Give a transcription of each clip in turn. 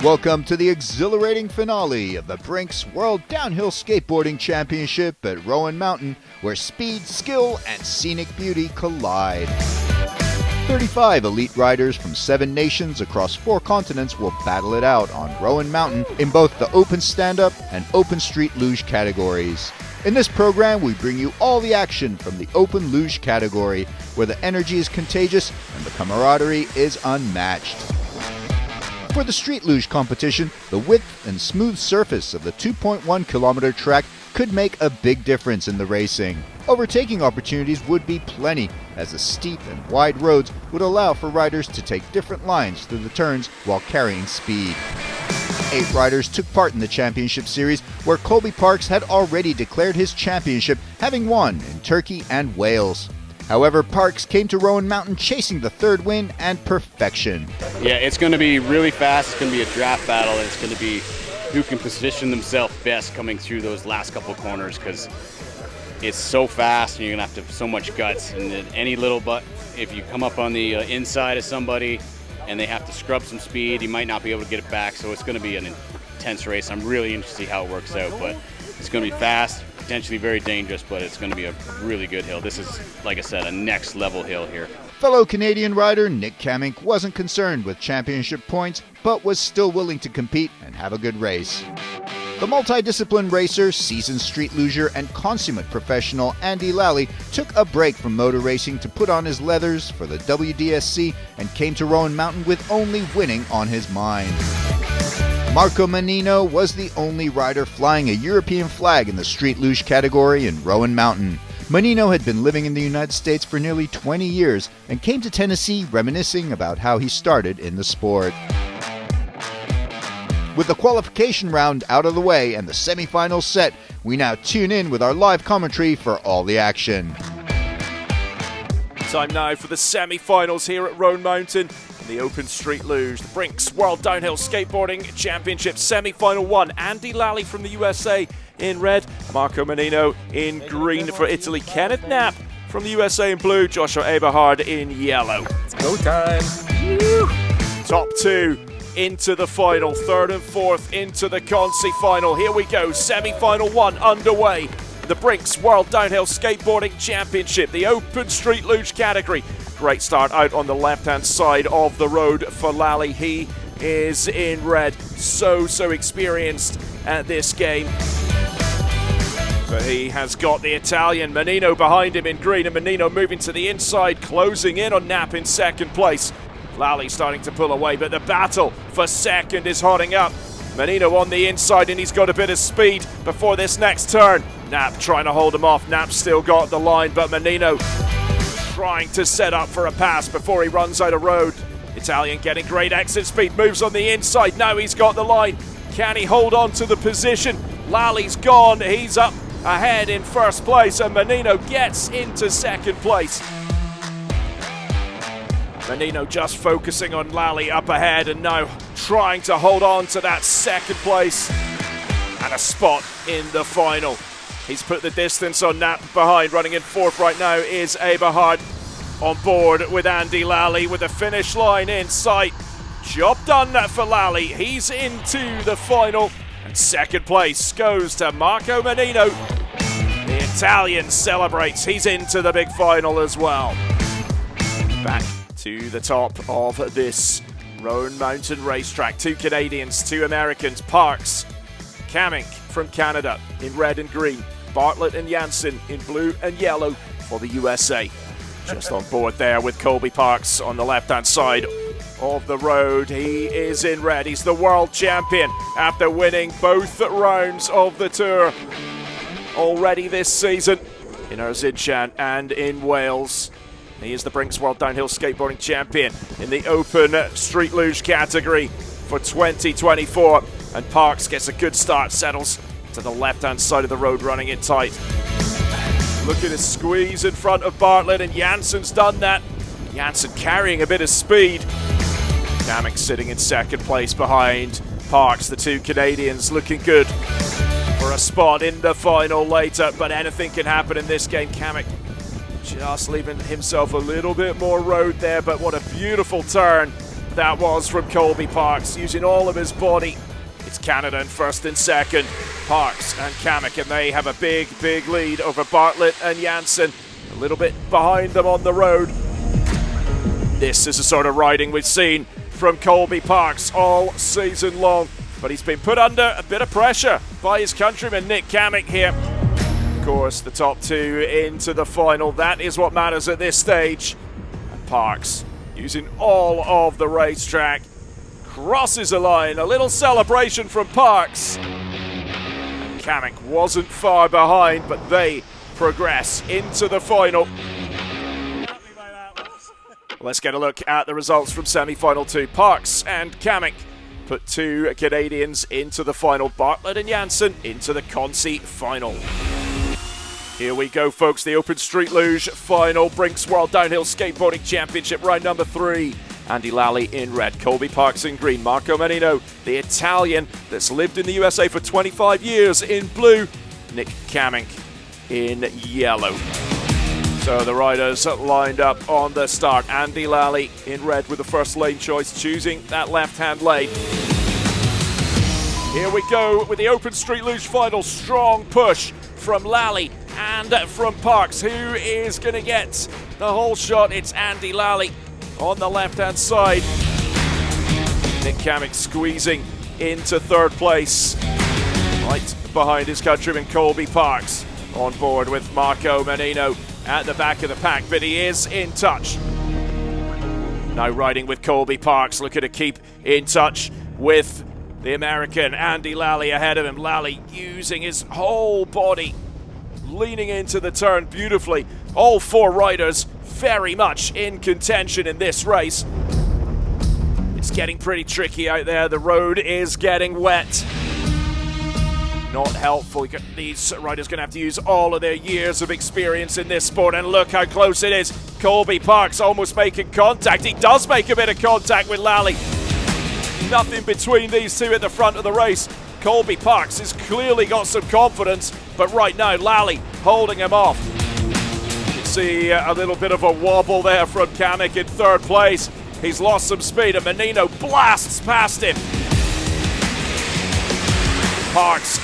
Welcome to the exhilarating finale of the Brinx World Downhill Skateboarding Championship at Roan Mountain, where speed, skill, and scenic beauty collide. 35 elite riders from 7 nations across 4 continents will battle it out on Roan Mountain in both the Open Stand-Up and Open Street Luge categories. In this program, we bring you all the action from the Open Luge category, where the energy is contagious and the camaraderie is unmatched. For the street luge competition, the width and smooth surface of the 2.1 kilometer track could make a big difference in the racing. Overtaking opportunities would be plenty, as the steep and wide roads would allow for riders to take different lines through the turns while carrying speed. 8 riders took part in the championship series, where Colby Parks had already declared his championship, having won in Turkey and Wales. However, Parks came to Roan Mountain chasing the 3rd win and perfection. Yeah, it's going to be really fast. It's going to be a draft battle. It's going to be who can position themselves best coming through those last couple corners, because it's so fast and you're going to have so much guts. And any little if you come up on the inside of somebody and they have to scrub some speed, you might not be able to get it back. So it's going to be an intense race. I'm really interested to see how it works out, but it's going to be fast, potentially very dangerous, but it's going to be a really good hill. This is, like I said, a next level hill here. Fellow Canadian rider Nick Kamink wasn't concerned with championship points, but was still willing to compete and have a good race. The multidiscipline racer, seasoned street luger, and consummate professional Andy Lally took a break from motor racing to put on his leathers for the WDSC and came to Roan Mountain with only winning on his mind. Marco Menino was the only rider flying a European flag in the street luge category in Roan Mountain. Menino had been living in the United States for nearly 20 years and came to Tennessee reminiscing about how he started in the sport. With the qualification round out of the way and the semifinals set, we now tune in with our live commentary for all the action. Time now for the semi-finals here at Roan Mountain in the Open Street Luge, the Brinx World Downhill Skateboarding Championship semi-final 1. Andy Lally from the USA in red, Marco Menino in green for Italy, Kenneth Knapp from the USA in blue, Joshua Eberhard in yellow. It's go time. Woo! Top 2 into the final, 3rd and 4th into the Consi final. Here we go, semi-final 1 underway. The Brinx World Downhill Skateboarding Championship, the Open Street Luge category. Great start out on the left-hand side of the road for Lally. He is in red, so experienced at this game. But he has got the Italian Menino behind him in green, and Menino moving to the inside, closing in on Knapp in 2nd place. Lally starting to pull away, but the battle for 2nd is hotting up. Menino on the inside, and he's got a bit of speed before this next turn. Knapp trying to hold him off. Knapp still got the line, but Menino trying to set up for a pass before he runs out of road. Italian getting great exit speed, moves on the inside. Now he's got the line. Can he hold on to the position? Lally's gone. He's up ahead in 1st place, and Menino gets into 2nd place. Menino just focusing on Lally up ahead and now trying to hold on to that 2nd place and a spot in the final. He's put the distance on Knapp behind. Running in 4th right now is Eberhard, on board with Andy Lally with the finish line in sight. Job done for Lally. He's into the final, and 2nd place goes to Marco Menino. The Italian celebrates. He's into the big final as well. Back to the top of this Roan Mountain racetrack. 2 Canadians, 2 Americans. Parks, Kamink from Canada in red and green. Bartlett and Janssen in blue and yellow for the USA. Just on board there with Colby Parks on the left-hand side of the road. He is in red. He's the world champion after winning both rounds of the Tour already this season in Erzincan and in Wales. He is the Brinx World Downhill Skateboarding Champion in the Open Street Luge category for 2024. And Parks gets a good start, settles to the left-hand side of the road, running it tight. Look at his squeeze in front of Bartlett, and Janssen's done that. Janssen carrying a bit of speed. Kamink sitting in 2nd place behind Parks. The 2 Canadians looking good for a spot in the final later, but anything can happen in this game. Kamink just leaving himself a little bit more road there, but what a beautiful turn that was from Colby Parks, using all of his body. It's Canada in first and second, Parks and Kamek, and they have a big lead over Bartlett and Janssen, a little bit behind them on the road. This is the sort of riding we've seen from Colby Parks all season long, but he's been put under a bit of pressure by his countryman Nick Kamek here. Of course, the top two into the final, that is what matters at this stage. And Parks, using all of the racetrack, crosses the line. A little celebration from Parks. And Kamek wasn't far behind, but they progress into the final. Let's get a look at the results from semi-final 2. Parks and Kamek put 2 Canadians into the final. Bartlett and Janssen into the Consi final. Here we go, folks. The Open Street Luge Final. Brinx World Downhill Skateboarding Championship, round number 3. Andy Lally in red, Colby Parks in green, Marco Menino, the Italian that's lived in the USA for 25 years, in blue, Nick Kamek in yellow. So the riders lined up on the start. Andy Lally in red with the first lane choice, choosing that left-hand lane. Here we go with the Open Street Luge Final. Strong push from Lally and from Parks. Who is going to get the whole shot? It's Andy Lally on the left-hand side. Nick Kamek squeezing into third place, right behind his countryman Colby Parks. On board with Marco Menino at the back of the pack, but he is in touch. Now riding with Colby Parks, looking to keep in touch with the American Andy Lally ahead of him. Lally using his whole body, leaning into the turn beautifully. All 4 riders very much in contention in this race. It's getting pretty tricky out there. The road is getting wet. Not helpful. These riders going to have to use all of their years of experience in this sport, and look how close it is. Colby Parks almost making contact. He does make a bit of contact with Lally. Nothing between these two at the front of the race. Colby Parks has clearly got some confidence, but right now Lally holding him off. You can see a little bit of a wobble there from Kamek in third place. He's lost some speed, and Menino blasts past him. Parks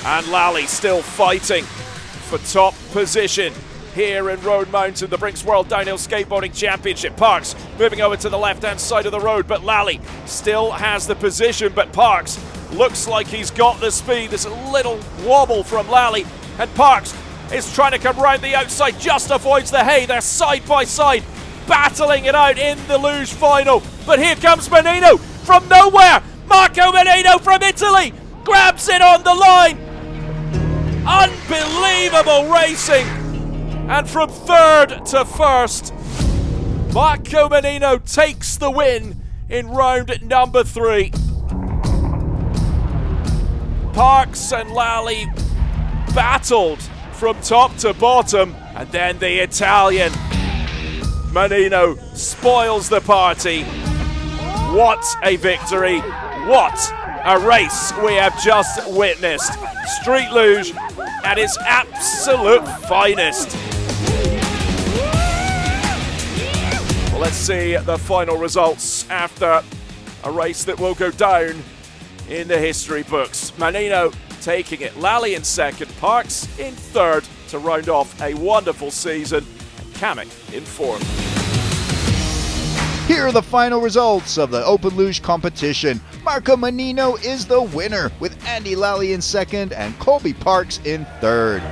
and Lally still fighting for top position here in Roan Mountain, the Brinx World Downhill Skateboarding Championship. Parks moving over to the left-hand side of the road, but Lally still has the position, but Parks looks like he's got the speed. There's a little wobble from Lally, and Parks is trying to come round the outside, just avoids the hay. They're side by side, battling it out in the luge final. But here comes Menino from nowhere. Marco Menino from Italy grabs it on the line. Unbelievable racing. And from third to first, Marco Menino takes the win in round number 3. Parks and Lally battled from top to bottom, and then the Italian Menino spoils the party. What a victory. What a race we have just witnessed. Street luge at its absolute finest. Well, let's see the final results after a race that will go down in the history books. Menino taking it, Lally in second, Parks in third to round off a wonderful season, and Kamek in fourth. Here are the final results of the Open Luge competition. Marco Menino is the winner, with Andy Lally in second and Colby Parks in third.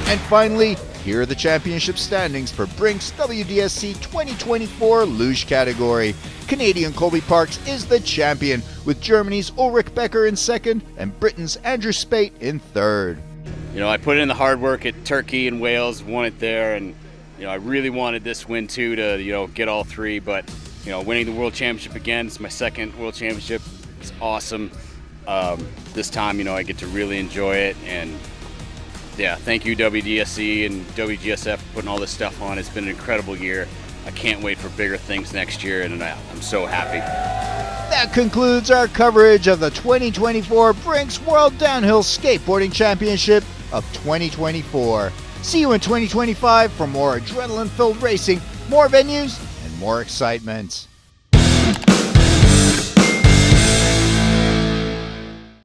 And finally, here are the championship standings for Brinx WDSC 2024 Luge category. Canadian Colby Parks is the champion, with Germany's Ulrich Becker in second and Britain's Andrew Spate in third. You know, I put in the hard work at Turkey and Wales, won it there, and I really wanted this win too to get all 3. But winning the World Championship again, it's my second World Championship. It's awesome. This time, I get to really enjoy it, and yeah, thank you WDSC and WGSF for putting all this stuff on. It's been an incredible year. I can't wait for bigger things next year, and I'm so happy. That concludes our coverage of the 2024 Brinx World Downhill Skateboarding Championship of 2024. See you in 2025 for more adrenaline-filled racing, more venues, and more excitement.